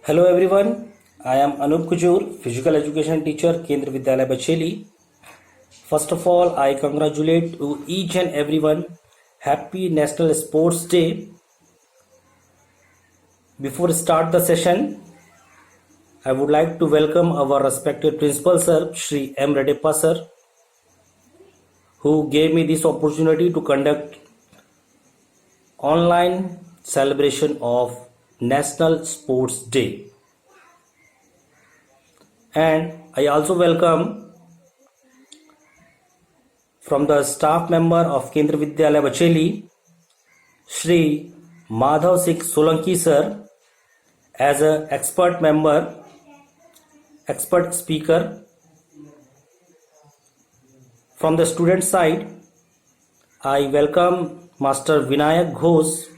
Hello everyone, I am Anup Kujur, physical education teacher, Kendra Vidyalaya Bacheli. First of all, I congratulate to each and everyone. Happy National Sports Day. Before start the session, I would like to welcome our respected principal sir, Shri M. Redeppa sir, who gave me this opportunity to conduct online celebration of National Sports Day. And I also welcome from the staff member of Kendra Vidyalaya Bacheli, Shri Madhav Singh Solanki sir, as an expert member, expert speaker. From the student side, I welcome Master Vinayak Ghosh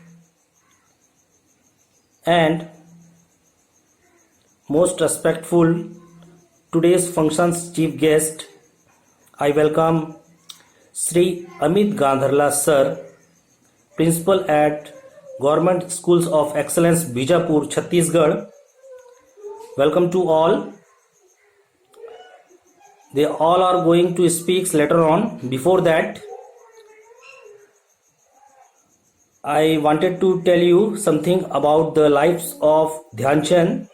and most respectful today's function's chief guest, I welcome Sri Amit Gandharla sir, principal at Government Schools of Excellence Bijapur, Chhattisgarh. Welcome to all. They all are going to speak later on. Before that, I wanted to tell you something about the lives of Dhyan Chand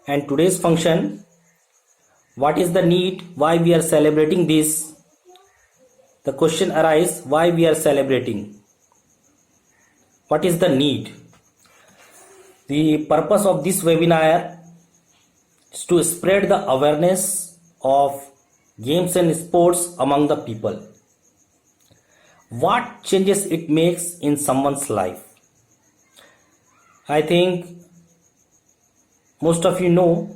and today's function. What is the need? Why we are celebrating this? The question arises, why we are celebrating? What is the need? The purpose of this webinar is to spread the awareness of games and sports among the people. What changes it makes in someone's life? I think most of you know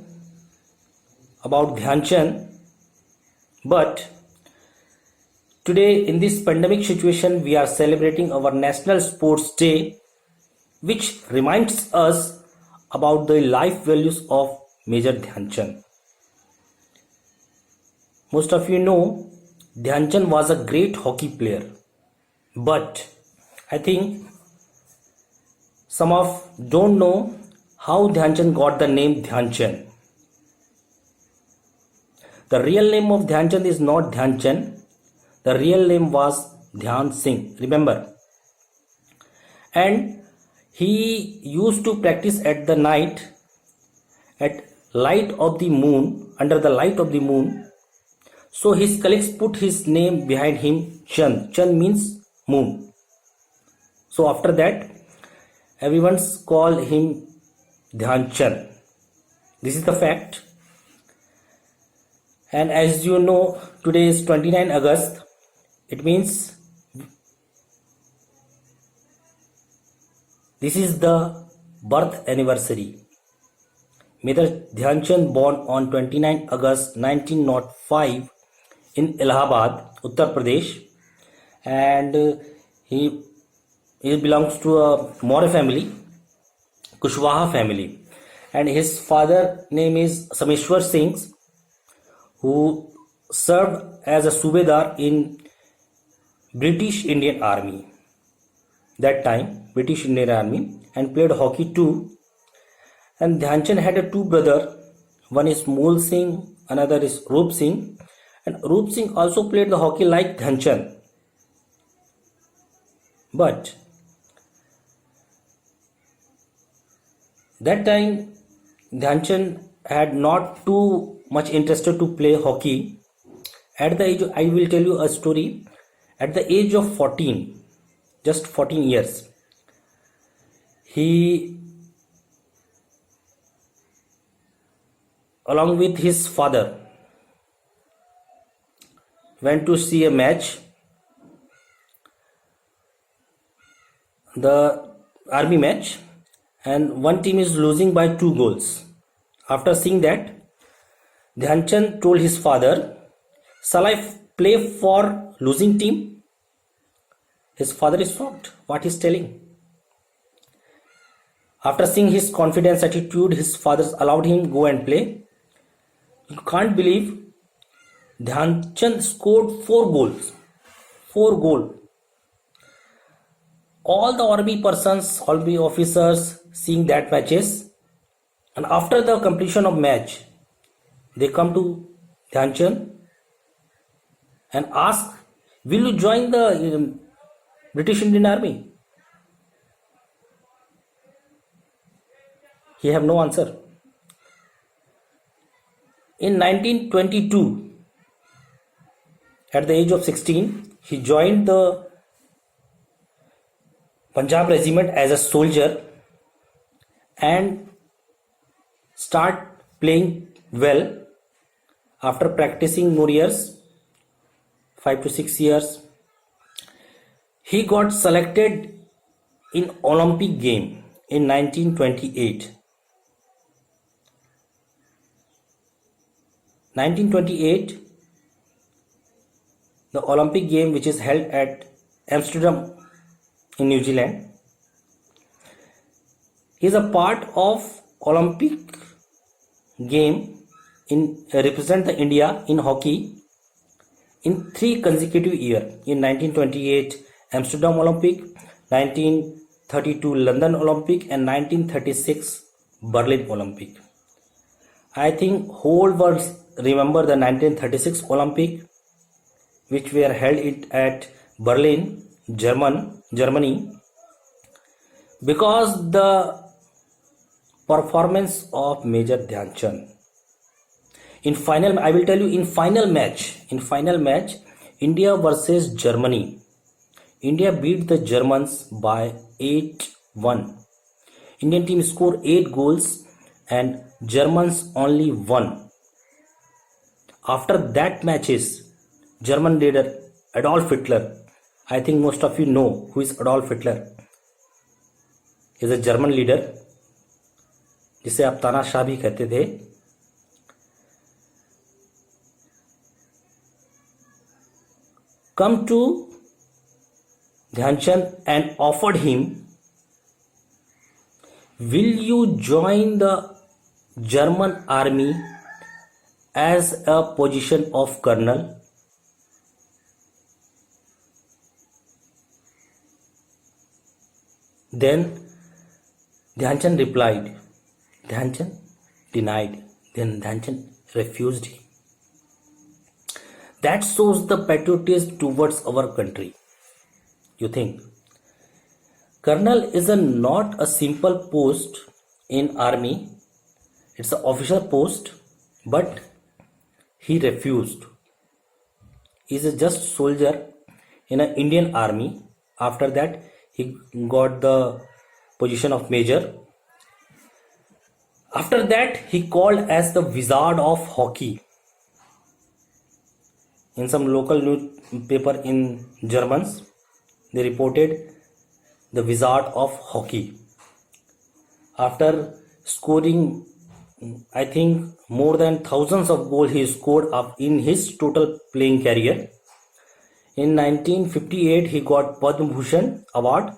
about Dhyan Chand, but today in this pandemic situation we are celebrating our National Sports Day, which reminds us about the life values of Major Dhyan Chand. Most of you know Dhyan Chand was a great hockey player, but I think some of don't know how Dhyan Chand got the name Dhyan Chand. The real name of Dhyan Chand is not Dhyan Chand. The real name was Dhyan Singh. Remember. And he used to practice at the night, at light of the moon, under the light of the moon. So his colleagues put his name behind him, Chand. Chand means moon. So after that, everyone's call him Dhyan Chand. This is the fact. And as you know, today is 29 August. It means this is the birth anniversary. Major Dhyan Chand born on 29 August 1905 in Allahabad, Uttar Pradesh, and he belongs to a Maurya family, Kushwaha family, and his father name is Sameshwar Singh, who served as a Subedar in British Indian Army. That time, British Indian Army, and played hockey too. And Dhyan Chand had two brothers. One is Mool Singh, another is Roop Singh. And Roop Singh also played the hockey like Dhyan Chand. But that time, Dhyan Chand had not too much interested to play hockey. At the age, I will tell you a story. At the age of 14, just 14 years, he, along with his father, went to see a match, the army match, and one team is losing by 2 goals. After seeing that, Dhyan Chand told his father, "Shall I play for losing team?" His father is shocked what he is telling. After seeing his confidence attitude, his father allowed him go and play. You can't believe Dhyan Chand scored 4 goals. 4 goals. All the army persons, army officers seeing that matches, And after the completion of match, they come to Dhyan Chand and ask, "Will you join the British Indian Army?" He have no answer. In 1922, at the age of 16, he joined the Punjab regiment as a soldier and start playing well. After practicing more years, 5 to 6 years, he got selected in Olympic game in 1928. 1928, the Olympic game which is held at Amsterdam in New Zealand. He is a part of Olympic game in represent the India in hockey in 3 consecutive years. In 1928 Amsterdam Olympic, 1932 London Olympic and 1936 Berlin Olympic. I think whole world remember the 1936 Olympic which were held at Berlin, Germany, because the performance of Major Dhyan Chand. In final, I will tell you, in final match, India versus Germany, India beat the Germans by 8-1. Indian team scored 8 goals and Germans only 1. After that matches, German leader Adolf Hitler, I think most of you know who is Adolf Hitler, is a German leader जिसे आप तानाशाह भी कहते थे. Come to Dhyan Chand and offered him, "Will you join the German army as a position of colonel?" Then Dhyan Chand replied. Dhyan Chand denied. Then Dhyan Chand refused him. That shows the patriotism towards our country. You think? Colonel is not a simple post in army. It's an official post, but he refused. He is a just soldier in an Indian army. After that, he got the position of major. After that, he called as the Wizard of Hockey. In some local newspaper in Germans, they reported the Wizard of Hockey. After scoring, I think, more than thousands of goals he scored up in his total playing career. In 1958, he got Padma Bhushan award.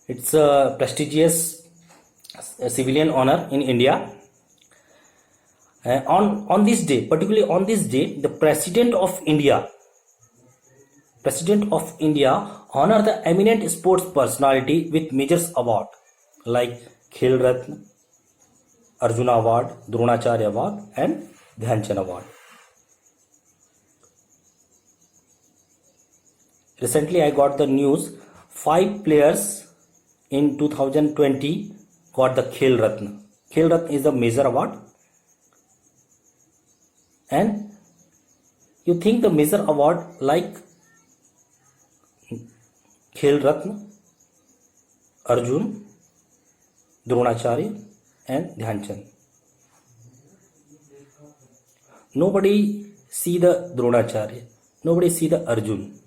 It's a prestigious civilian honor in India. On this day, particularly on this day, the President of India honor the eminent sports personality with major award like Khel Ratna, Arjuna Award, Dronacharya Award and Dhyan Chand Award. Recently I got the news, 5 players in 2020 got the Khel Ratna. Khel Ratna is the major award. And you think the major award like Khel Ratna, Arjun, Dronacharya and Dhyan Chand. Nobody see the Dronacharya, nobody see the Arjun,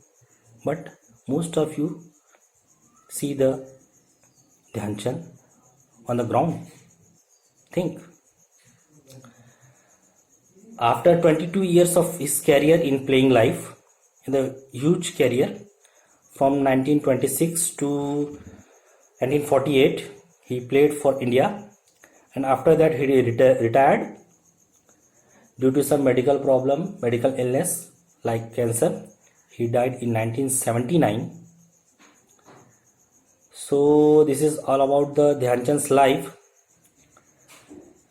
but most of you see the Dhyan Chand on the ground. Think. After 22 years of his career in playing life, in the huge career from 1926 to 1948, he played for India, and after that he retired due to some medical problem, medical illness like cancer. He died in 1979. So this is all about the Dhyan Chand's life.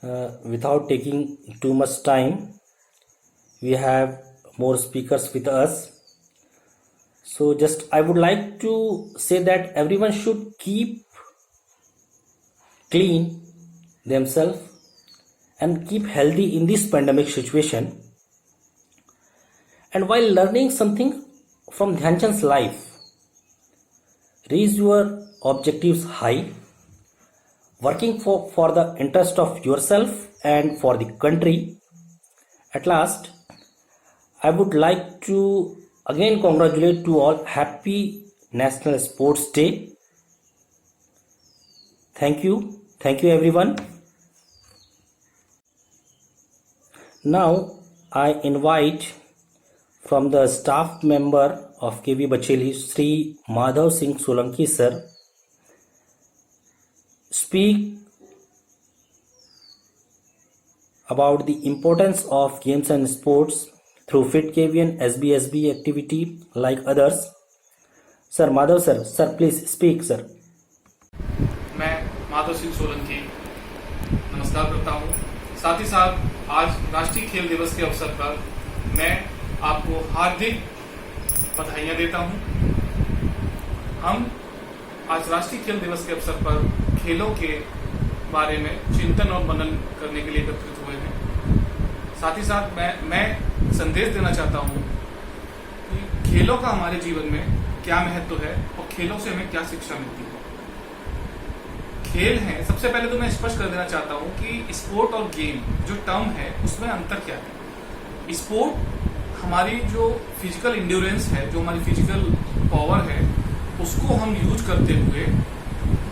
Without taking too much time, we have more speakers with us. So just I would like to say that everyone should keep clean themselves and keep healthy in this pandemic situation. And while learning something from Dhyan Chand's life, raise your objectives high, working for the interest of yourself and for the country. At last, I would like to again congratulate to all happy National Sports Day. Thank you everyone. Now I invite from the staff member of KV Bacheli, Sri Madhav Singh Solanki sir, speak about the importance of games and sports through Fit KV and SBSB activity like others. Sir Madhav sir please speak sir. मैं माधव सिंह सोलंकी नमस्कार करता हूँ। साथ ही साथ आज राष्ट्रीय खेल दिवस के अवसर पर मैं आपको हार्दिक बधाइयाँ देता हूँ। हम आज राष्ट्रीय खेल दिवस के अवसर पर खेलों के बारे में चिंतन और मनन करने के लिए एकत्रित हुए हैं। साथ ही साथ मैं संदेश देना चाहता हूँ कि खेलों का हमारे जीवन में क्या महत्व है और खेलों से हमें क्या शिक्षा मिलती है। खेल है, सबसे पहले तो मैं स्पष्ट कर देना चाहता हूँ कि स्पोर्ट और गेम जो टर्म है उसमें अंतर क्या है। स्पोर्ट हमारी जो फिजिकल इंड्योरेंस है, जो हमारी फिजिकल पावर है, उसको हम यूज करते हुए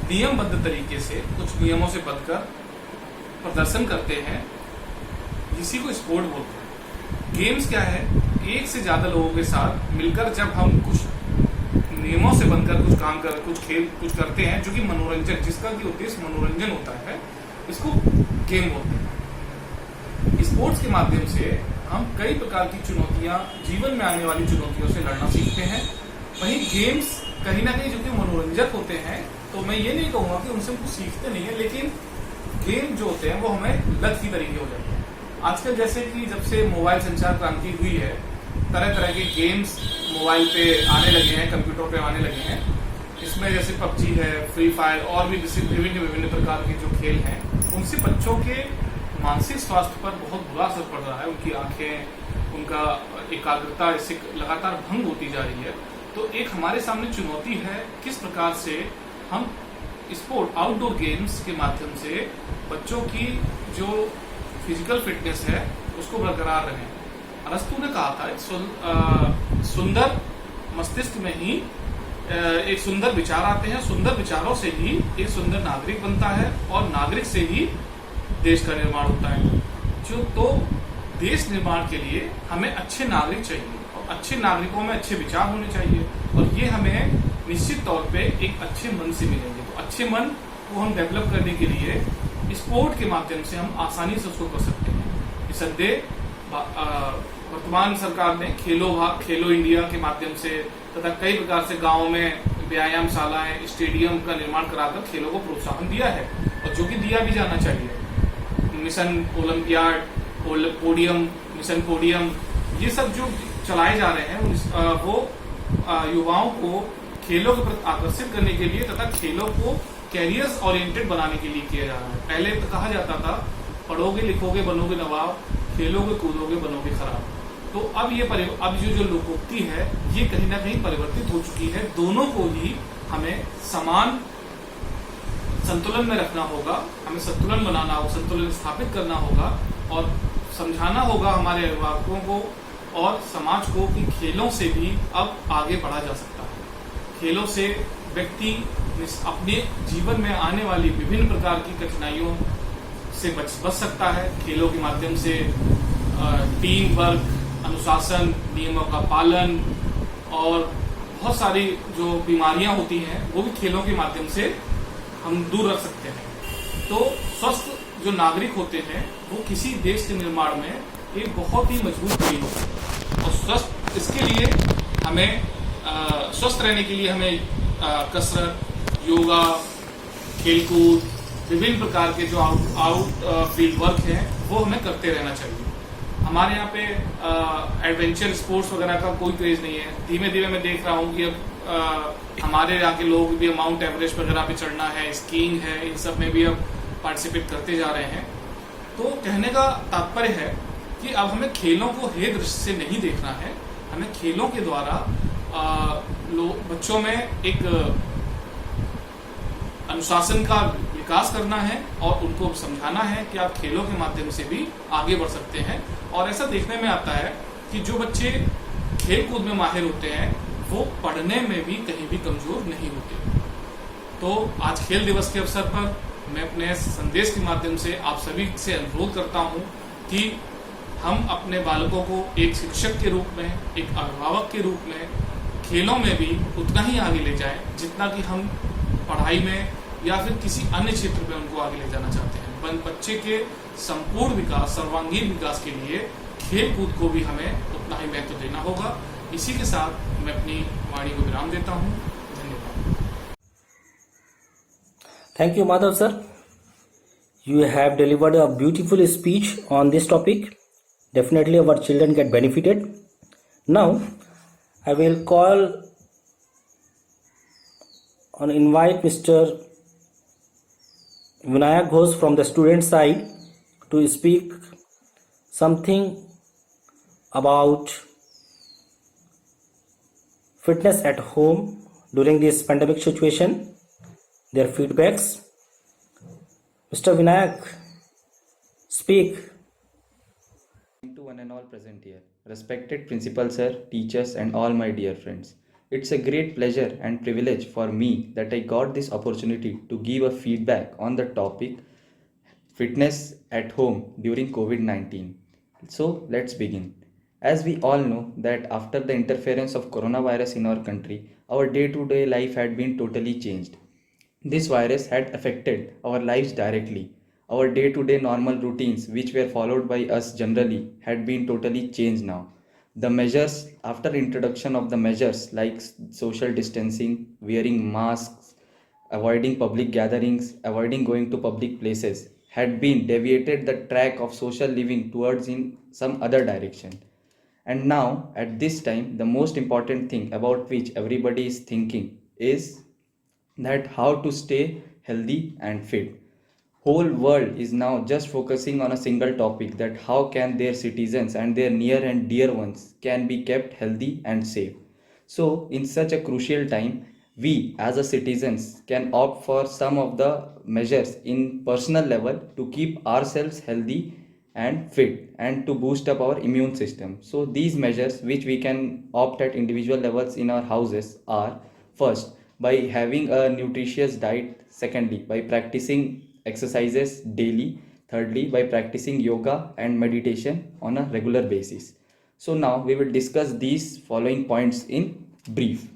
नियमबद्ध तरीके से कुछ नियमों से बचकर प्रदर्शन करते हैं, इसी को स्पोर्ट बोलते हैं। गेम्स क्या है, एक से ज्यादा लोगों के साथ मिलकर जब हम कुछ नियमों से बनकर कुछ काम कर कुछ करते हैं जो कि मनोरंजन, जिसका कि उद्देश्य मनोरंजन होता है, इसको गेम बोलते हैं। स्पोर्ट्स के माध्यम से हम कई प्रकार की चुनौतियां, जीवन में आने वाली चुनौतियों से लड़ना सीखते हैं। वहीं गेम्स कहीं ना कहीं जो कि मनोरंजक होते हैं, तो मैं ये नहीं कहूँगा कि उनसे कुछ सीखते नहीं है, लेकिन गेम जो होते हैं वो हमें लत की तरीके हो जाते हैं। आजकल जैसे कि जब से मोबाइल संचार क्रांति हुई है, तरह तरह के गेम्स मोबाइल पे आने लगे हैं, कंप्यूटर पे आने लगे हैं। इसमें जैसे पबजी है, फ्री फायर और भी विभिन्न प्रकार के जो खेल हैं, उनसे बच्चों के मानसिक स्वास्थ्य पर बहुत बुरा असर पड़ रहा है। उनकी आंखें, उनका एकाग्रता इससे लगातार भंग होती जा रही है। तो एक हमारे सामने चुनौती है, किस प्रकार से हम स्पोर्ट, आउटडोर गेम्स के माध्यम से बच्चों की जो फिजिकल फिटनेस है उसको बरकरार रखें। अरस्तु ने कहा था, एक सुंदर मस्तिष्क में ही एक सुंदर विचार आते हैं, सुंदर विचारों से ही एक सुंदर नागरिक बनता है और नागरिक से ही देश का निर्माण होता है। तो देश निर्माण के लिए हमें अच्छे नागरिक चाहिए और अच्छे नागरिकों में अच्छे विचार होने चाहिए, और ये हमें निश्चित तौर पे एक अच्छे मन से मिलेंगे। तो अच्छे मन को हम डेवलप करने के लिए स्पोर्ट के माध्यम से हम आसानी से उसको कर सकते हैं। निसंदेह वर्तमान सरकार ने खेलो इंडिया के माध्यम से तथा कई प्रकार से गाँव में व्यायामशालाएं, स्टेडियम का निर्माण कराकर खेलों को प्रोत्साहन दिया है, और जो कि दिया भी जाना चाहिए। मिशन ओलंपियाड, मिशन पोडियम, ये सब जो चलाए जा रहे हैं वो युवाओं को खेलों के प्रति आकर्षित करने के लिए तथा खेलों को कैरियर्स ओरिएंटेड बनाने के लिए किया जा रहा है। पहले तो कहा जाता था, पढ़ोगे लिखोगे बनोगे नवाब, खेलोगे कूदोगे बनोगे खराब। तो अब जो लोकोक्ति है ये कहीं ना कहीं परिवर्तित हो चुकी है। दोनों को ही हमें समान संतुलन में रखना होगा, हमें संतुलन बनाना होगा, संतुलन स्थापित करना होगा और समझाना होगा हमारे अभिभावकों को और समाज को कि खेलों से भी अब आगे बढ़ा जा सकता है। खेलों से व्यक्ति अपने जीवन में आने वाली विभिन्न प्रकार की कठिनाइयों से बच सकता है। खेलों के माध्यम से टीम वर्क, अनुशासन, नियमों का पालन और बहुत सारी जो बीमारियां होती हैं वो भी खेलों के माध्यम से हम दूर रख सकते हैं। तो स्वस्थ जो नागरिक होते हैं वो किसी देश के निर्माण में एक बहुत ही मजबूत टीम होती है। और स्वस्थ इसके लिए हमें स्वस्थ रहने के लिए हमें कसरत, योगा, खेलकूद, विभिन्न प्रकार के जो आउट फील्ड वर्क हैं वो हमें करते रहना चाहिए। हमारे यहाँ पे एडवेंचर स्पोर्ट्स वगैरह का कोई क्रेज नहीं है। धीमे धीमे मैं देख रहा हूँ कि अब हमारे यहाँ के लोग भी माउंट एवरेस्ट वगैरह पे चढ़ना है, स्कीइंग है, इन सब में भी अब पार्टिसिपेट करते जा रहे हैं। तो कहने का तात्पर्य है कि अब हमें खेलों को हे दृष्टि से नहीं देखना है, हमें खेलों के द्वारा बच्चों में एक अनुशासन का विकास करना है और उनको समझाना है कि आप खेलों के माध्यम से भी आगे बढ़ सकते हैं। और ऐसा देखने में आता है कि जो बच्चे खेल कूद में माहिर होते हैं वो पढ़ने में भी कहीं भी कमजोर नहीं होते। तो आज खेल दिवस के अवसर पर मैं अपने संदेश के माध्यम से आप सभी से अनुरोध करता हूं कि हम अपने बालकों को एक शिक्षक के रूप में, एक अभिभावक के रूप में खेलों में भी उतना ही आगे ले जाएं जितना कि हम पढ़ाई में या फिर किसी अन्य क्षेत्र में उनको आगे ले जाना चाहते हैं। बच्चे के संपूर्ण विकास, सर्वांगीण विकास के लिए खेल कूद को भी हमें उतना ही महत्व देना होगा। इसी के साथ मैं अपनी वाणी को विराम देता हूँ। धन्यवाद। Thank you, Madhav sir. You have delivered a beautiful speech on this topic. Definitely our children get benefited. Now, I will call and invite Mr. Vinayak Ghosh from the student side to speak something about fitness at home during this pandemic situation, their feedbacks. Mr. Vinayak, speak. To one and all present here, respected principal sir, teachers and all my dear friends. It's a great pleasure and privilege for me that I got this opportunity to give a feedback on the topic fitness at home during COVID-19. So let's begin. As we all know that after the interference of coronavirus in our country, our day-to-day life had been totally changed. This virus had affected our lives directly. Our day-to-day normal routines, which were followed by us generally, had been totally changed now. The measures, after introduction of the measures like social distancing, wearing masks, avoiding public gatherings, avoiding going to public places, had been deviated the track of social living towards in some other direction. And now, at this time, the most important thing about which everybody is thinking is that how to stay healthy and fit. Whole world is now just focusing on a single topic, that how can their citizens and their near and dear ones can be kept healthy and safe. So in such a crucial time, we as a citizens can opt for some of the measures in personal level to keep ourselves healthy and fit and to boost up our immune system. So these measures which we can opt at individual levels in our houses are: first, by having a nutritious diet; secondly, by practicing exercises daily; thirdly, by practicing yoga and meditation on a regular basis. So now we will discuss these following points in brief.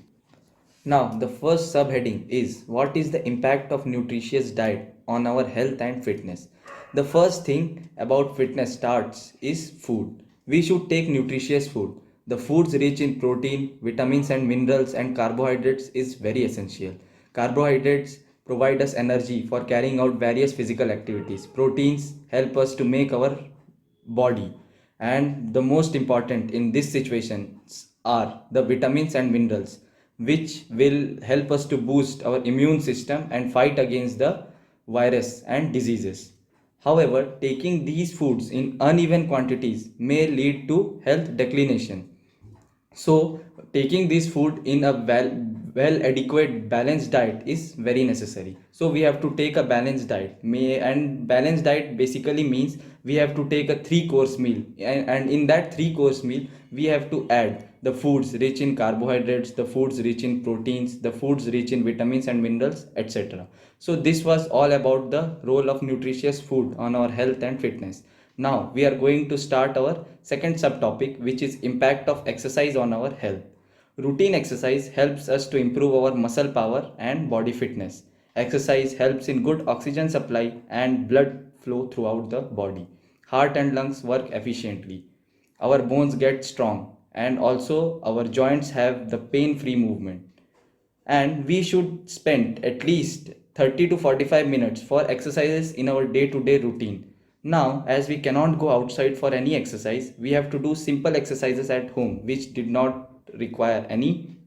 Now the first subheading is, what is the impact of nutritious diet on our health and fitness? The first thing about fitness starts is food. We should take nutritious food. The foods rich in protein, vitamins and minerals and carbohydrates is very essential. Carbohydrates provide us energy for carrying out various physical activities. Proteins help us to make our body. And the most important in this situation are the vitamins and minerals, which will help us to boost our immune system and fight against the virus and diseases. However, taking these foods in uneven quantities may lead to health declination. So taking this food in a well adequate balanced diet is very necessary. So we have to take a balanced diet. And balanced diet basically means we have to take a 3-course meal, and in that 3-course meal we have to add the foods rich in carbohydrates, the foods rich in proteins, the foods rich in vitamins and minerals, etc. So this was all about the role of nutritious food on our health and fitness. Now we are going to start our second subtopic, which is impact of exercise on our health. Routine exercise helps us to improve our muscle power and body fitness. Exercise helps in good oxygen supply and blood flow throughout the body. Heart and lungs work efficiently. Our bones get strong, and also our joints have the pain-free movement. And we should spend at least 30 to 45 minutes for exercises in our day-to-day routine. Now, as we cannot go outside for any exercise, we have to do simple exercises at home which did not require any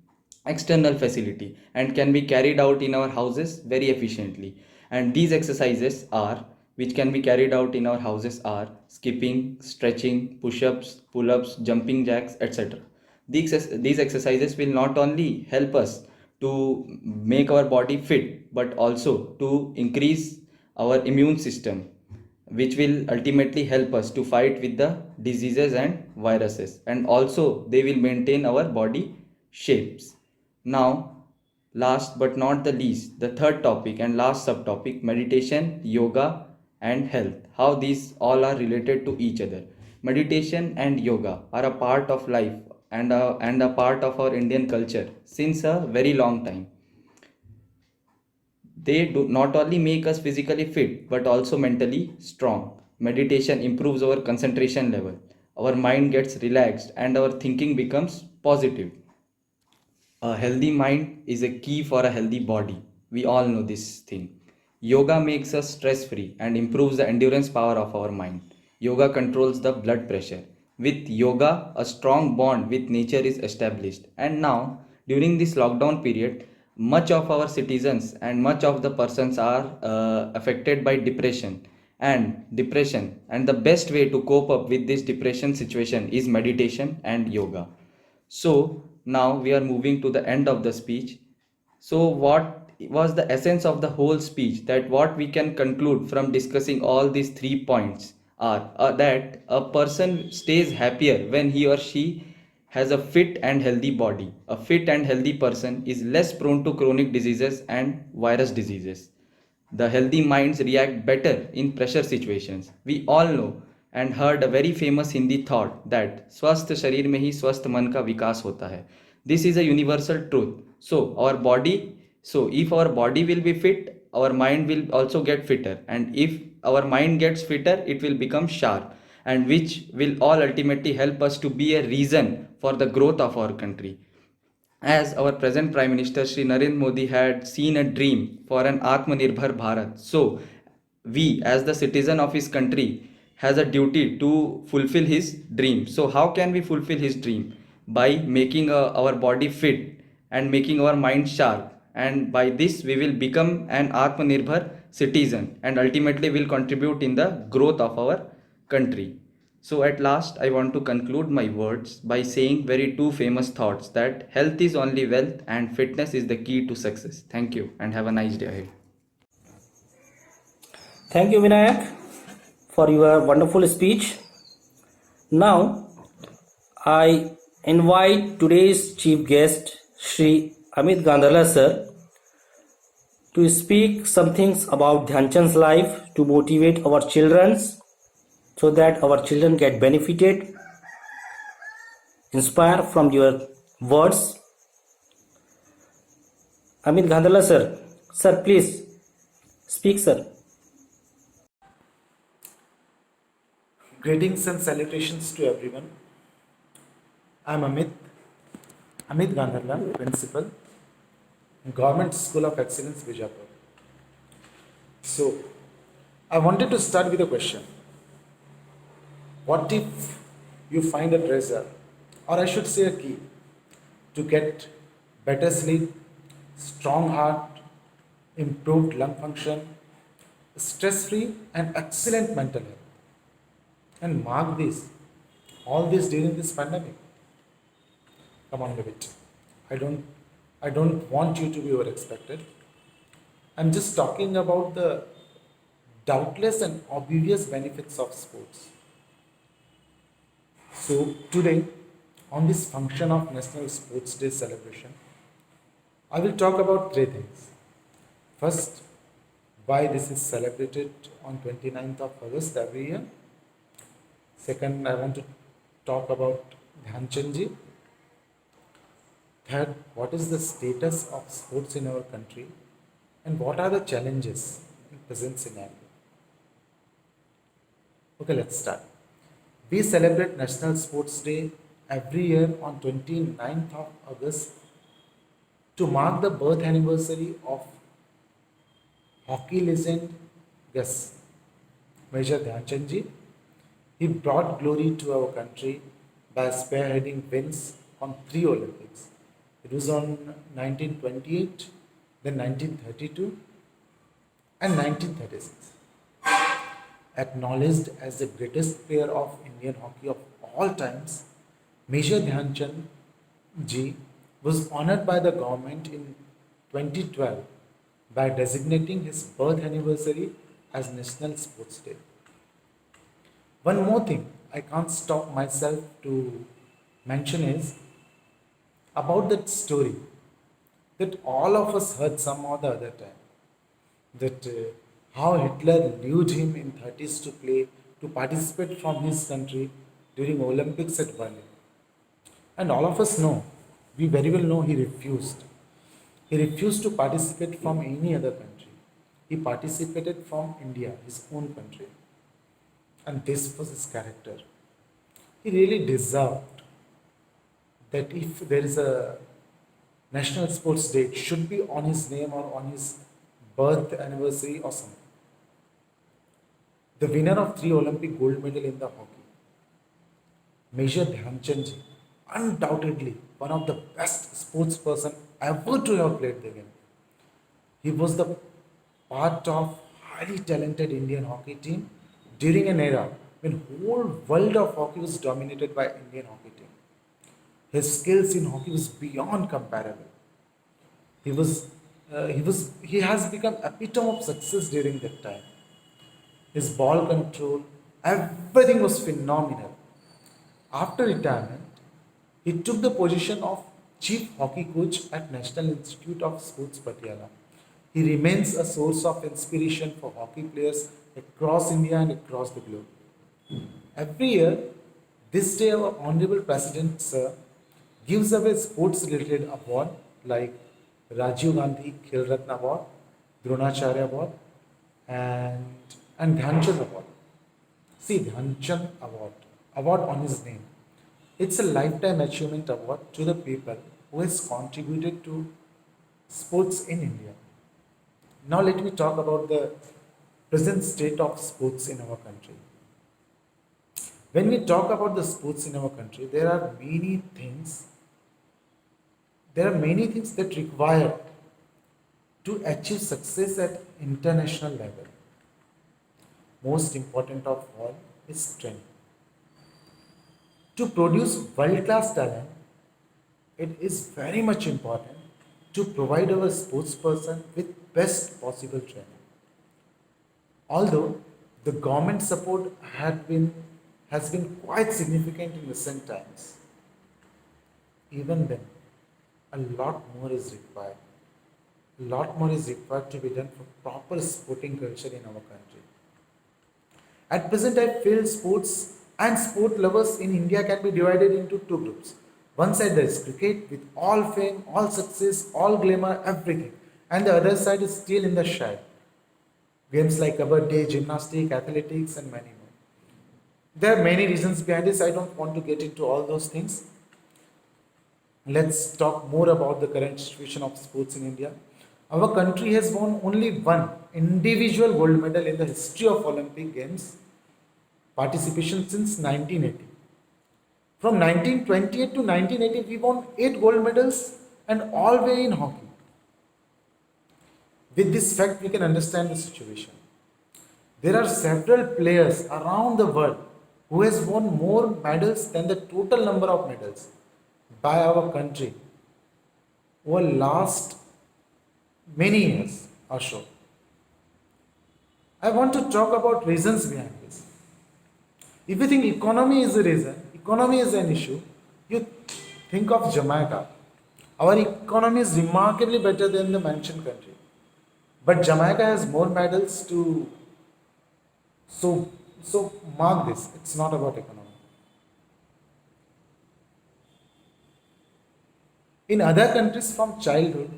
external facility and can be carried out in our houses very efficiently. And these exercises are which can be carried out in our houses are skipping, stretching, push-ups, pull-ups, jumping jacks, etc. These exercises will not only help us to make our body fit but also to increase our immune system, which will ultimately help us to fight with the diseases and viruses, and also they will maintain our body shapes. Now, last but not the least, the third topic and last subtopic, meditation, yoga, and health. How these all are related to each other. Meditation and yoga are a part of life and a part of our Indian culture since a very long time. They do not only make us physically fit but also mentally strong. Meditation improves our concentration level. Our mind gets relaxed and our thinking becomes positive. A healthy mind is a key for a healthy body. We all know this thing. Yoga makes us stress free and improves the endurance power of our mind. Yoga controls the blood pressure. With yoga, a strong bond with nature is established. And now, during this lockdown period, much of our citizens and much of the persons are affected by depression, and the best way to cope up with this depression situation is meditation and yoga. So now we are moving to the end of the speech. So what was the essence of the whole speech? That what we can conclude from discussing all these 3 points are that a person stays happier when he or she has a fit and healthy body. A fit and healthy person is less prone to chronic diseases and virus diseases. The healthy minds react better in pressure situations. We all know and heard a very famous Hindi thought that स्वस्थ शरीर में ही स्वस्थ मन का विकास होता है. This is a universal truth. So if our body will be fit, our mind will also get fitter. And if our mind gets fitter, it will become sharp, and which will all ultimately help us to be a reason for the growth of our country. As our present Prime Minister Shri Narendra Modi had seen a dream for an Atmanirbhar Bharat, so we as the citizen of his country has a duty to fulfill his dream. So how can we fulfill his dream? By making our body fit and making our mind sharp, and by this we will become an Atmanirbhar citizen and ultimately will contribute in the growth of our country. So at last, I want to conclude my words by saying very two famous thoughts, that health is only wealth and fitness is the key to success. Thank you and have a nice day ahead. Thank you, Vinayak, for your wonderful speech. Now, I invite today's chief guest, Shri Amit Gandharla sir, to speak some things about Dhyanchand's life to motivate our children so that our children get benefited, inspire from your words. Amit Gandharla sir, sir, please speak, sir. Greetings and salutations to everyone. I am Amit Gandharla, Principal, Government School of Excellence, Bijapur. So, I wanted to start with a question. What if you find a treasure, or I should say a key, to get better sleep, strong heart, improved lung function, stress-free and excellent mental health? And mark this, all this during this pandemic. Come on, leave it. I don't want you to be over-expected. I'm just talking about the doubtless and obvious benefits of sports. So today, on this function of National Sports Day celebration, I will talk about 3 things. First, why this is celebrated on 29th of August every year. Second, I want to talk about Dhyanchandji ji. Third, what is the status of sports in our country and what are the challenges in present scenario? Okay, let's start. We celebrate National Sports Day every year on 29th of August to mark the birth anniversary of hockey legend, guess, Major Dhyanchand ji. He brought glory to our country by spearheading wins on three Olympics. It was on 1928, then 1932, and 1936. Acknowledged as the greatest player of Indian hockey of all times, Major Dhyanchand ji was honored by the government in 2012 by designating his birth anniversary as National Sports Day. One more thing I can't stop myself to mention is about that story that all of us heard some or the other time, that how Hitler lured him in 30s to participate from his country during Olympics at Berlin. And all of us know, we very well know he refused. He refused to participate from any other country. He participated from India, his own country. And this was his character. He really deserved that if there is a National Sports Day, it should be on his name or on his birth anniversary or something. The winner of 3 Olympic gold medal in the hockey, Major Dhyanchand ji, undoubtedly one of the best sports person ever to have played the game. He was the part of highly talented Indian hockey team during an era when whole world of hockey was dominated by Indian hockey team. His skills in hockey was beyond comparable. He has become epitome of success during that time. His ball control, everything was phenomenal. After retirement, he took the position of chief hockey coach at National Institute of Sports Patiala. He remains a source of inspiration for hockey players across India and across the globe. Every year, this day our Honorable President Sir gives away sports related award like Rajiv Gandhi Khel Ratna Award, Dronacharya Award, and Dhyanchand Award. See, Dhyanchand award on his name. It's a lifetime achievement award to the people who has contributed to sports in India. Now let me talk about the present state of sports in our country. When we talk about the sports in our country, there are many things that require to achieve success at international level. Most important of all is training. To produce world-class talent, it is very much important to provide our sports person with best possible training. Although the government support has been quite significant in recent times, even then, a lot more is required. A lot more is required to be done for proper sporting culture in our country. At present, I feel sports and sport lovers in India can be divided into two groups. One side there is cricket with all fame, all success, all glamour, everything. And the other side is still in the shade. Games like kabaddi, gymnastics, athletics and many more. There are many reasons behind this. I don't want to get into all those things. Let's talk more about the current situation of sports in India. Our country has won only one individual gold medal in the history of Olympic Games participation since 1980. From 1928 to 1980, we won 8 gold medals and all were in hockey. With this fact, we can understand the situation. There are several players around the world who has won more medals than the total number of medals by our country over last many years or so. I want to talk about reasons behind this. If you think economy is the reason, economy is an issue, you think of Jamaica. Our economy is remarkably better than the mentioned country. But Jamaica has more medals to so mark this. It's not about economy. In other countries from childhood,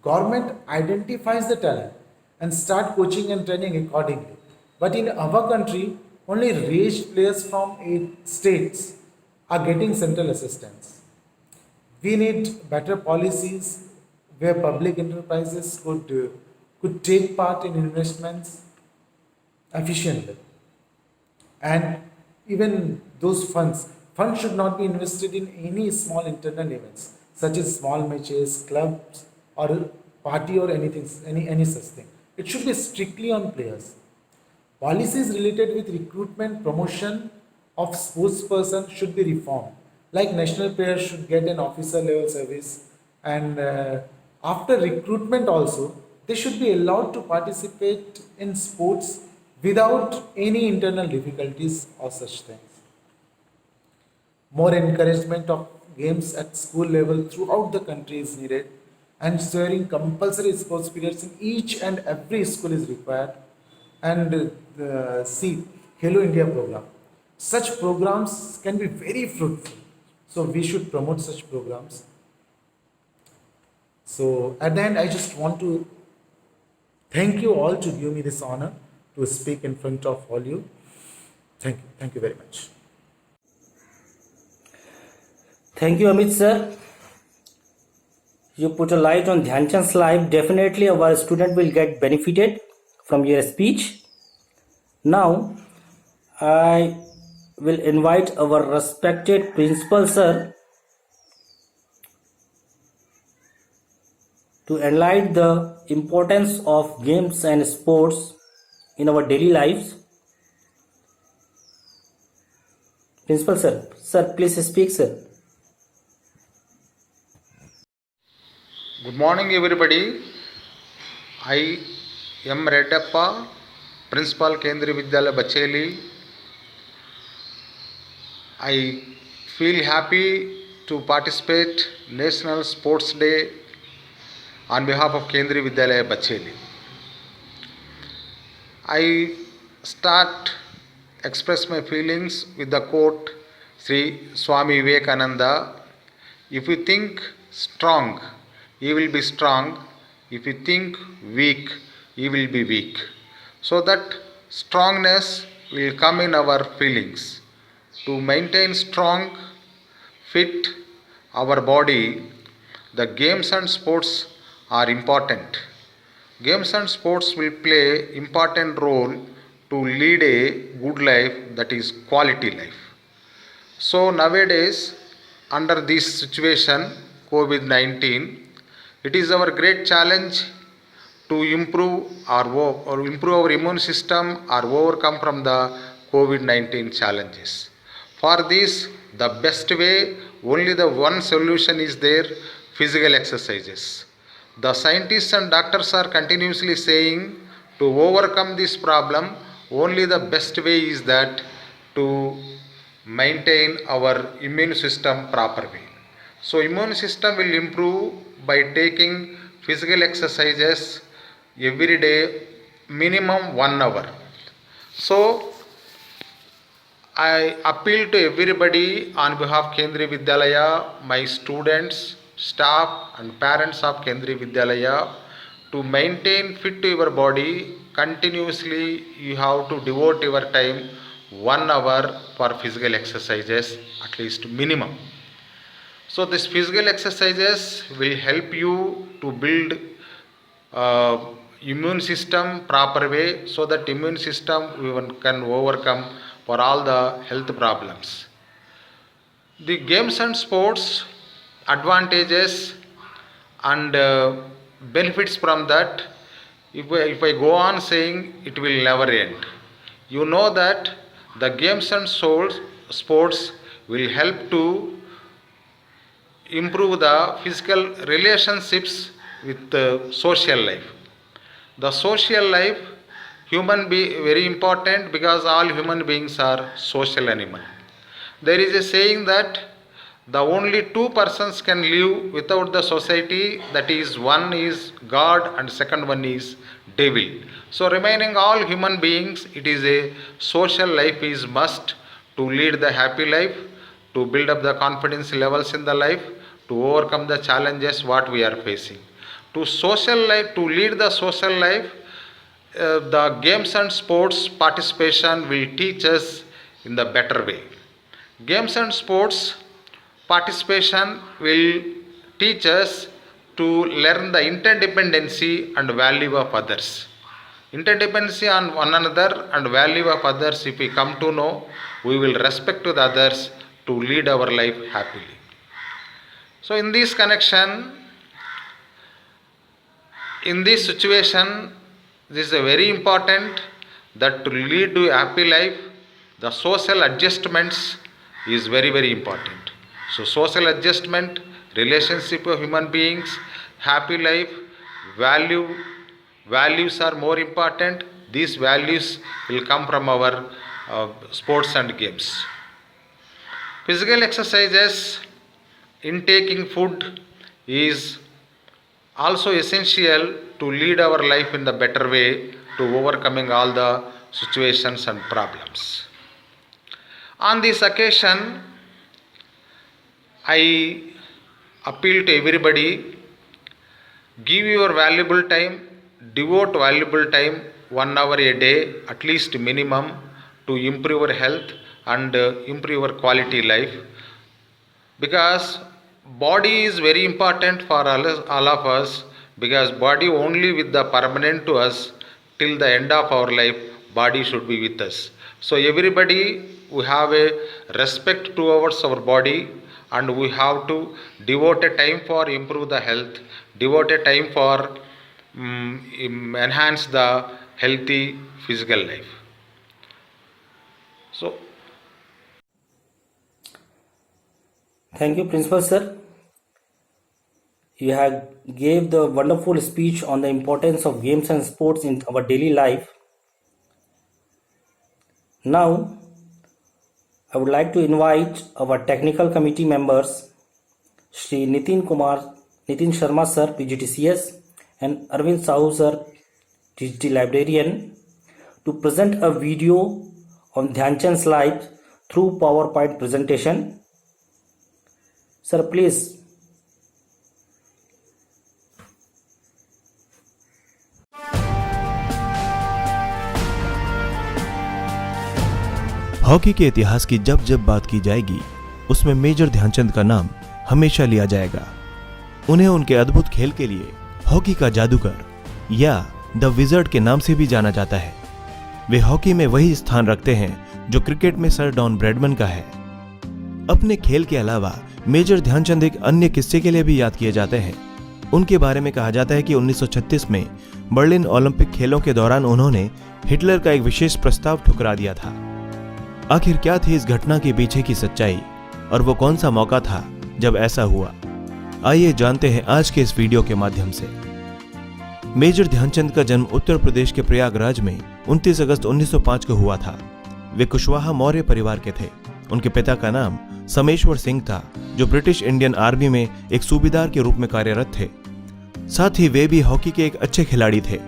government identifies the talent and start coaching and training accordingly. But in our country, only raised players from 8 states are getting central assistance. We need better policies where public enterprises could could take part in investments efficiently. And even those funds should not be invested in any small internal events, such as small matches, clubs, or party or anything, any such thing. It should be strictly on players. Policies related with recruitment, promotion of sportsperson should be reformed. Like national players should get an officer level service, and after recruitment also, they should be allowed to participate in sports without any internal difficulties or such things. More encouragement of games at school level throughout the country is needed, and ensuring compulsory sports periods in each and every school is required. And see, Hello India program. Such programs can be very fruitful. So we should promote such programs. So at the end, I just want to thank you all to give me this honor to speak in front of all you. Thank you. Thank you very much. Thank you, Amit sir. You put a light on Dhyan Chand's life. Definitely our student will get benefited from your speech. Now, I will invite our respected principal sir to enlighten the importance of games and sports in our daily lives. Principal sir, please speak, sir. Good morning, everybody. I am Reddappa, Principal Kendriya Vidyalaya Bacheli. I feel happy to participate National Sports Day on behalf of Kendriya Vidyalaya Bacheli. I express my feelings with the quote Sri Swami Vivekananda. If you think strong, you will be strong. If you think weak, you will be weak. So that strongness will come in our feelings. To maintain strong, fit our body, the games and sports are important. Games and sports will play important role to lead a good life, that is quality life. So nowadays, under this situation, COVID-19, it is our great challenge to improve our immune system or overcome from the COVID-19 challenges. For this, the best way, only the one solution is there, physical exercises. The scientists and doctors are continuously saying to overcome this problem, only the best way is that to maintain our immune system proper way. So immune system will improve by taking physical exercises every day, minimum 1 hour. So I appeal to everybody on behalf of Kendriya Vidyalaya, my students, staff and parents of Kendriya Vidyalaya, to maintain fit to your body, continuously you have to devote your time 1 hour for physical exercises, at least minimum. So this physical exercises will help you to build immune system proper way, so that immune system can overcome for all the health problems. The games and sports advantages and benefits from that, if I go on saying, it will never end. You know that the games and sports will help to improve the physical relationships with the social life. The social life, human be very important, because all human beings are social animal. There is a saying that the only two persons can live without the society, that is, one is God and second one is devil. So remaining all human beings, it is a social life is must to lead the happy life, to build up the confidence levels in the life, to overcome the challenges what we are facing. To social life, to lead the social life, the games and sports participation will teach us in the better way. Games and sports participation will teach us to learn the interdependency and value of others. Interdependency on one another and value of others, if we come to know, we will respect to the others to lead our life happily. So in this connection, in this situation, this is a very important that to lead to a happy life, the social adjustments is very, very important. So social adjustment, relationship of human beings, happy life, values are more important. These values will come from our sports and games. Physical exercises, intaking food is also essential to lead our life in the better way to overcoming all the situations and problems. On this occasion, I appeal to everybody, give your valuable time, devote valuable time 1 hour a day at least minimum to improve your health and improve your quality life, because body is very important for all of us, because body only with the permanent to us till the end of our life, body should be with us. So everybody, we have a respect towards our body, and we have to devote a time for improve the health, devote a time for enhance the healthy physical life. So Thank you, Principal Sir. You have gave the wonderful speech on the importance of games and sports in our daily life. Now, I would like to invite our technical committee members, Shri Nitin Sharma Sir, PGTCS, and Arvind Sahu Sir, DGT Librarian, to present a video on Dhyan Chand's life through PowerPoint presentation. Sir, please. Hockey के इतिहास की जब जब बात की जाएगी, उसमें major Dhyanchand का नाम हमेशा लिया जाएगा। उन्हें उनके अद्भुत खेल के लिए हॉकी का जादूगर या द विजर्ड के नाम से भी जाना जाता है। वे हॉकी में वही स्थान रखते हैं जो क्रिकेट में सर डॉन ब्रैडमैन का है। अपने खेल के अलावा मेजर ध्यानचंद एक अन्य किस्से के लिए भी याद किए जाते हैं। उनके बारे में कहा जाता है कि 1936 में बर्लिन ओलंपिक खेलों के दौरान उन्होंने हिटलर का एक विशेष प्रस्ताव ठुकरा दिया था। आखिर क्या थी इस घटना के पीछे की सच्चाई और वो कौन सा मौका था जब ऐसा हुआ? आइए जानते हैं आज के इस वीडियो के माध्यम से। मेजर ध्यानचंद का जन्म उत्तर प्रदेश के प्रयागराज में 29 अगस्त 1905 को हुआ था। वे कुशवाहा मौर्य परिवार के थे। उनके पिता का नाम समेश्वर सिंह था, जो ब्रिटिश इंडियन आर्मी में एक सूबेदार के रूप में कार्यरत थे। साथ ही वे भी हॉकी के एक अच्छे खिलाड़ी थे।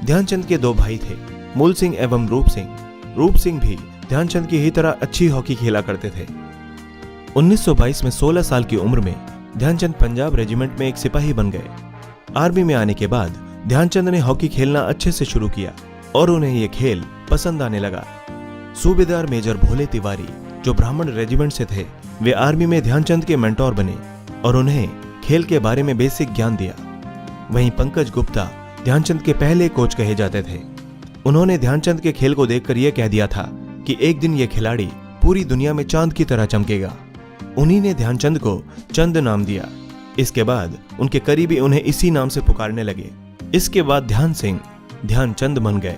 ध्यानचंद के 2 भाई थे, मूल सिंह एवं रूप सिंह। रूप सिंह भी ध्यानचंद की ही तरह अच्छी हॉकी खेला करते थे। 1922 में 16 साल की उम्र में ध्यानचंद पंजाब रेजिमेंट में एक सिपाही बन गए। आर्मी में आने के बाद ध्यानचंद ने हॉकी खेलना अच्छे से शुरू किया और उन्हें यह खेल पसंद आने लगा। सूबेदार मेजर भोले तिवारी, जो ब्राह्मण रेजिमेंट से थे, वे आर्मी में ध्यानचंद के मेंटोर बने और उन्हें खेल के बारे में बेसिक ज्ञान दिया। वहीं पंकज गुप्ता ध्यानचंद के पहले कोच कहे जाते थे। उन्होंने ध्यानचंद के खेल को देखकर यह कह दिया था कि एक दिन यह खिलाड़ी पूरी दुनिया में चांद की तरह चमकेगा। उन्हीं ने ध्यानचंद को चंद नाम दिया। इसके बाद उनके करीबी उन्हें इसी नाम से पुकारने लगे। इसके बाद ध्यान सिंह ध्यानचंद बन गए।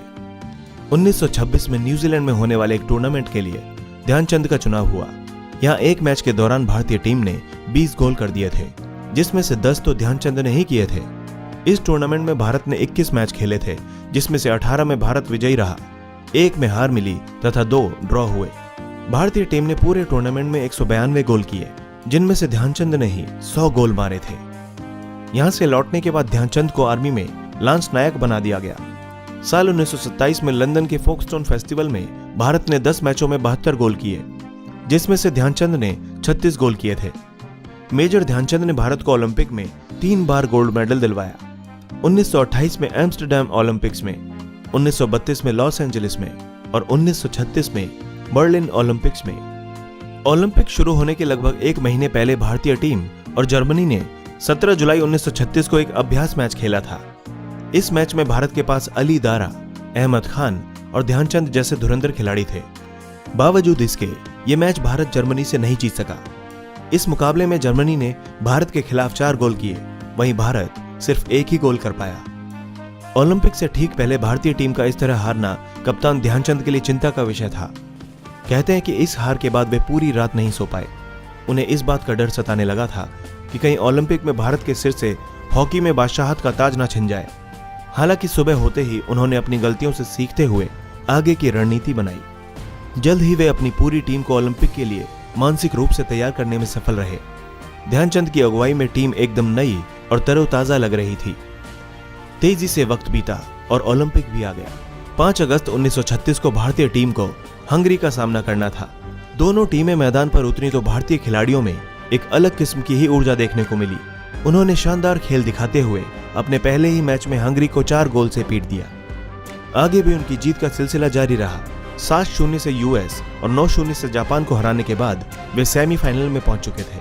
1926 में न्यूजीलैंड में होने वाले एक टूर्नामेंट के लिए ध्यानचंद का चुनाव हुआ। यहाँ एक मैच के दौरान भारतीय टीम ने 20 गोल कर दिए थे, जिसमें से 10 तो ध्यानचंद ने ही किए थे। इस टूर्नामेंट में भारत ने 21 मैच खेले थे, जिसमें से 18 में भारत विजयी रहा, 1 में हार मिली तथा 2 ड्रॉ हुए। भारतीय टीम ने पूरे टूर्नामेंट में 192 गोल किए, जिनमें से ध्यानचंद ने ही 100 गोल मारे थे। यहां से लौटने के बाद ध्यानचंद को आर्मी में लांस नायक बना दिया गया। साल 1927 में लंदन के फोकस्टोन फेस्टिवल में भारत ने 10 मैचों में 72 गोल किए, जिसमें से ध्यानचंद ने 36 गोल किए थे। मेजर ध्यानचंद ने भारत को ओलंपिक में 3 बार गोल्ड मेडल दिलवाया। 1928 में एम्स्टर्डम ओलंपिक्स में, 1932 में लॉस एंजलिस में और 1936 में बर्लिन ओलंपिक्स में। ओलंपिक शुरू होने के लगभग 1 महीने पहले भारतीय टीम और जर्मनी ने 17 जुलाई 1936 को एक अभ्यास मैच खेला था। इस मैच में भारत के पास अली दारा, अहमद खान और ध्यानचंद जैसे धुरंधर खिलाड़ी थे। बावजूद इसके ये मैच भारत जर्मनी से नहीं जीत सका। इस मुकाबले में जर्मनी ने भारत के खिलाफ 4 गोल किए, वहीं भारत सिर्फ 1 ही गोल कर पाया। ओलंपिक से ठीक पहले भारतीय टीम का इस तरह हारना कप्तान ध्यानचंद के लिए चिंता का विषय था। कहते हैं कि इस हार के बाद वे पूरी रात नहीं सो पाए। उन्हें इस बात का डर सताने लगा था कि कहीं ओलंपिक में भारत के सिर से हॉकी में बादशाहत का ताज ना छिन जाए। हालांकि सुबह होते ही उन्होंने अपनी गलतियों से सीखते हुए आगे की रणनीति बनाई। जल्द ही वे अपनी पूरी टीम को ओलंपिक के लिए मानसिक रूप से तैयार करने में सफल रहे। ध्यानचंद की अगुवाई में टीम एकदम नई और तरोताजा लग रही थी। तेजी से वक्त बीता और ओलंपिक भी आ गया। 5 अगस्त 1936 को भारतीय टीम को हंगरी का सामना करना था। दोनों टीमें मैदान पर उतरी तो भारतीय खिलाड़ियों में एक अलग किस्म की ही ऊर्जा देखने को मिली। उन्होंने शानदार खेल दिखाते हुए अपने पहले ही मैच में हंगरी को 4 गोल से पीट दिया। आगे भी उनकी जीत का सिलसिला जारी रहा। 7-0 से यूएस और 9-0 से जापान को हराने के बाद वे सेमीफाइनल में पहुंच चुके थे।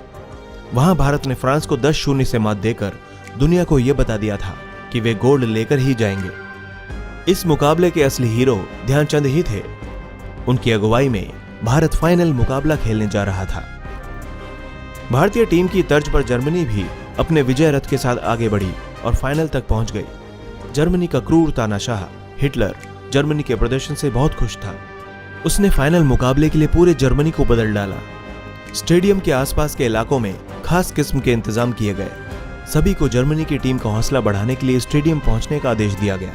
वहां भारत ने फ्रांस को 10-0 से मात देकर दुनिया को यह बता दिया था कि वे गोल्ड लेकर ही जाएंगे। इस मुकाबले के असली हीरो ध्यानचंद ही थे। उनकी अगुवाई में भारत फाइनल मुकाबला खेलने जा रहा था। भारतीय टीम की तर्ज पर जर्मनी भी अपने विजय रथ के साथ आगे बढ़ी और फाइनल तक पहुंच गई। जर्मनी का क्रूर तानाशाह हिटलर जर्मनी के प्रदर्शन से बहुत खुश था। उसने फाइनल मुकाबले के लिए पूरे जर्मनी को बदल डाला। स्टेडियम के आसपास के इलाकों में खास किस्म के इंतजाम किए गए। सभी को जर्मनी की टीम का हौसला बढ़ाने के लिए स्टेडियम पहुंचने का आदेश दिया गया।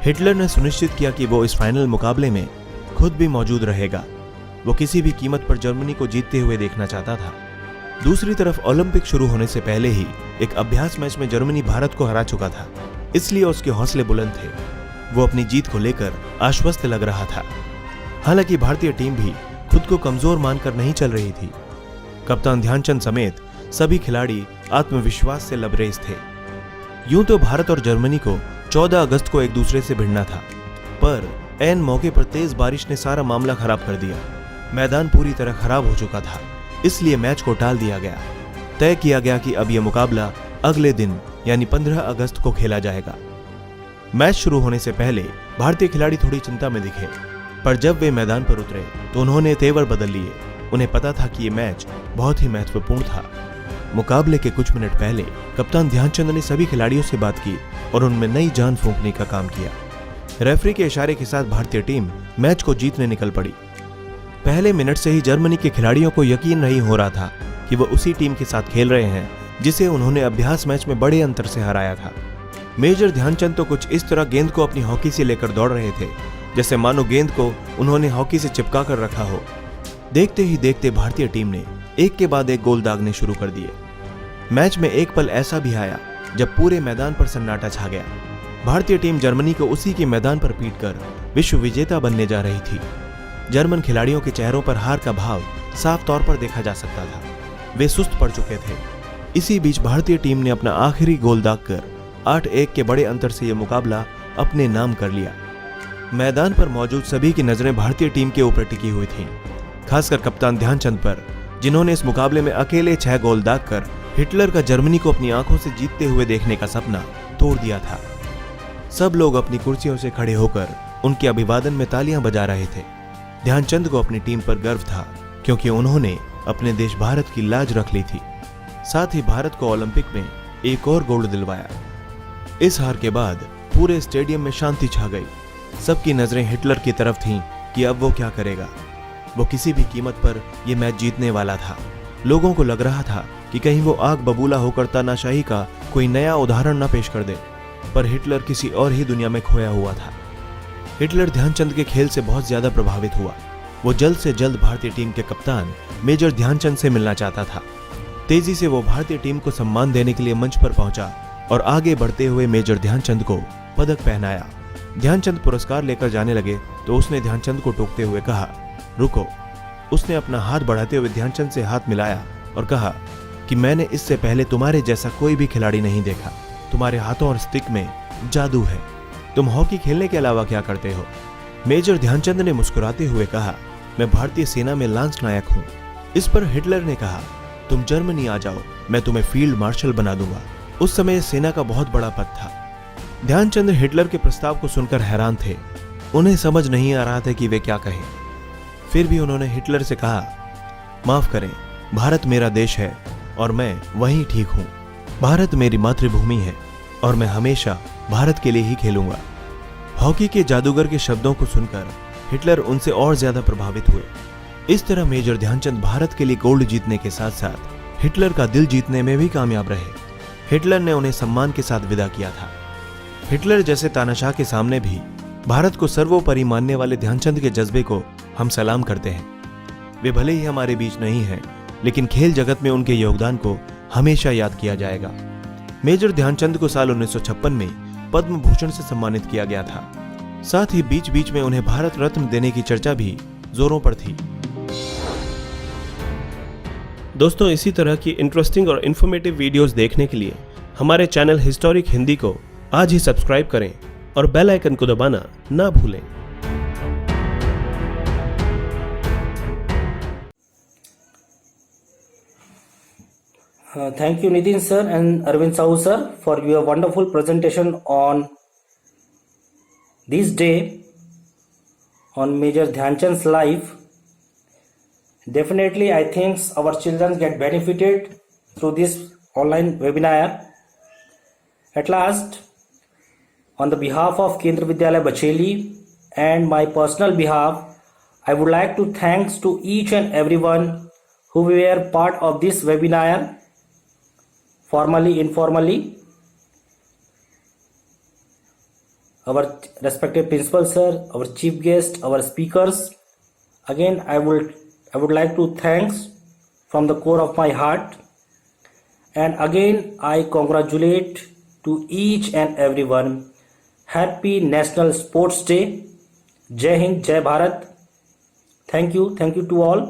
हिटलर ने सुनिश्चित किया कि वो इस फाइनल मुकाबले में खुद भी मौजूद रहेगा। वो किसी भी कीमत पर जर्मनी को जीतते हुए देखना चाहता था। दूसरी तरफ ओलंपिक शुरू होने से पहले ही एक अभ्यास मैच में जर्मनी भारत को हरा चुका था, इसलिए उसके हौसले बुलंद थे। वो अपनी जीत को लेकर आश्वस्त लग रहा था। हालांकि भारतीय टीम भी खुद को कमजोर मानकर नहीं चल रही थी। कप्तान ध्यानचंद समेत सभी खिलाड़ी आत्मविश्वास से लबरेज थे। यूं तो भारत और जर्मनी को 14 अगस्त को एक दूसरे से भिड़ना था, पर ऐन मौके पर तेज बारिश ने सारा मामला खराब कर दिया। मैदान पूरी तरह खराब हो चुका था, इसलिए मैच को टाल दिया गया। तय किया गया कि अब यह मुकाबला अगले दिन यानी 15 अगस्त को खेला जाएगा। मैच शुरू होने से पहले भारतीय खिलाड़ी थोड़ी चिंता में दिखे, पर जब वे मैदान पर उतरे तो उन्होंने तेवर बदल लिए। उन्हें पता था कि यह मैच बहुत ही महत्वपूर्ण था। मुकाबले के कुछ मिनट पहले कप्तान ध्यानचंद ने सभी खिलाड़ियों से बात की और उनमें नई जान फूंकने का काम किया। रेफरी के इशारे के साथ भारतीय टीम मैच को जीतने निकल पड़ी। पहले मिनट से ही जर्मनी के खिलाड़ियों को यकीन नहीं हो रहा था कि वो उसी टीम के साथ खेल रहे हैं जिसे उन्होंने अभ्यास मैच में बड़े अंतर से हराया था। मेजर ध्यानचंद तो कुछ इस तरह गेंद को अपनी हॉकी से लेकर दौड़ रहे थे जैसे मानो गेंद को उन्होंने हॉकी से चिपका कर रखा हो। देखते ही देखते भारतीय टीम ने एक के बाद एक गोल दागने शुरू कर दिए। मैच में एक पल ऐसा भी आया जब पूरे मैदान पर सन्नाटा छा गया। भारतीय टीम जर्मनी को उसी के मैदान पर पीटकर विश्व विजेता बनने जा रही थी। जर्मन खिलाड़ियों के चेहरों पर हार का भाव साफ तौर पर देखा जा सकता था। वे सुस्त पड़ चुके थे। इसी बीच भारतीय टीम ने अपना आखिरी गोल दागकर 8-1 के बड़े अंतर से यह मुकाबला अपने नाम कर लिया। मैदान पर मौजूद सभी की नजरें भारतीय टीम के ऊपर टिकी हुई थीं, खासकर कप्तान ध्यानचंद पर, जिन्होंने इस मुकाबले में अकेले 6 गोल दागकर हिटलर का जर्मनी को अपनी आंखों से जीतते हुए देखने का सपना तोड़ दिया था। सब लोग अपनी कुर्सियों से खड़े होकर उनके अभिवादन में तालियां बजा रहे थे। ध्यानचंद को अपनी टीम पर गर्व था क्योंकि उन्होंने अपने देश भारत की लाज रख ली थी। साथ ही भारत को ओलंपिक में एक और गोल्ड दिलवाया। इस हार के बाद पूरे स्टेडियम में शांति छा गई। सबकी नजरें हिटलर की तरफ थीं कि अब वो क्या करेगा। वो किसी भी कीमत पर यह मैच जीतने वाला था। लोगों को लग रहा था कि कहीं वो आग बबूला होकर तानाशाही का कोई नया उदाहरण न पेश कर दे, पर हिटलर किसी और ही दुनिया में खोया हुआ था। हिटलर ध्यानचंद के खेल से बहुत ज्यादा प्रभावित हुआ। वो जल्द से जल्द भारतीय टीम के कप्तान मेजर ध्यानचंद से मिलना चाहता था। तेजी से वो भारतीय टीम को सम्मान देने के लिए मंच पर पहुंचा और आगे बढ़ते हुए मेजर ध्यानचंद को पदक पहनाया। ध्यानचंद पुरस्कार लेकर जाने लगे तो उसने ध्यानचंद को टोकते हुए कहा, रुको। उसने अपना हाथ बढ़ाते हुए ध्यानचंद से हाथ मिलाया और कहा कि मैंने इससे पहले तुम्हारे जैसा कोई भी खिलाड़ी नहीं देखा। तुम्हारे हाथों और स्टिक में जादू है। तुम हॉकी खेलने के अलावा क्या करते हो? मेजर ध्यानचंद ने मुस्कुराते हुए कहा, मैं भारतीय सेना में लांस नायक हूं। इस पर हिटलर ने कहा, तुम जर्मनी आ जाओ, मैं तुम्हें फील्ड मार्शल बना दूंगा। उस समय सेना का बहुत बड़ा पद था। ध्यानचंद हिटलर के प्रस्ताव को सुनकर हैरान थे। उन्हें समझ नहीं आ रहा था कि वे क्या कहें। फिर भी उन्होंने हिटलर से कहा, माफ करें, भारत मेरा देश है और मैं वहीं ठीक हूं। भारत मेरी मातृभूमि है और मैं हमेशा भारत के लिए ही खेलूंगा। हॉकी के जादूगर के शब्दों को सुनकर हिटलर उनसे और ज्यादा प्रभावित हुए। इस तरह मेजर ध्यानचंद भारत के लिए गोल्ड जीतने के साथ साथ हिटलर का दिल जीतने में भी कामयाब रहे। हिटलर ने उन्हें सम्मान के साथ विदा किया था। हिटलर जैसे तानाशाह के सामने भी भारत को सर्वोपरि मानने वाले ध्यानचंद के जज्बे को हम सलाम करते हैं। वे भले ही हमारे बीच नहीं हैं, लेकिन खेल जगत में उनके योगदान को हमेशा याद किया जाएगा। मेजर ध्यानचंद को साल 1956 में पद्म भूषण से सम्मानित किया गया था। साथ ही बीच बीच में उन्हें भारत रत्न देने की चर्चा भी जोरों पर थी। दोस्तों, इसी तरह की इंटरेस्टिंग और इन्फॉर्मेटिव वीडियोस देखने के लिए हमारे चैनल हिस्टोरिक हिंदी को आज ही सब्सक्राइब करें और बेल आइकन को दबाना ना भूलें। Thank you, Nitin sir and Arvind Sahu sir, for your wonderful presentation on this day on Major Dhyanchand's life. Definitely, I think our children get benefited through this online webinar. At last, on the behalf of Kendra Vidyalaya Bacheli and my personal behalf, I would like to thanks to each and everyone who were part of this webinar, formally, informally. Our respected principal sir, our chief guest, our speakers. Again, I would like to thanks from the core of my heart. And again, I congratulate to each and everyone. Happy National Sports Day. Jai Hind, Jai Bharat. Thank you to all.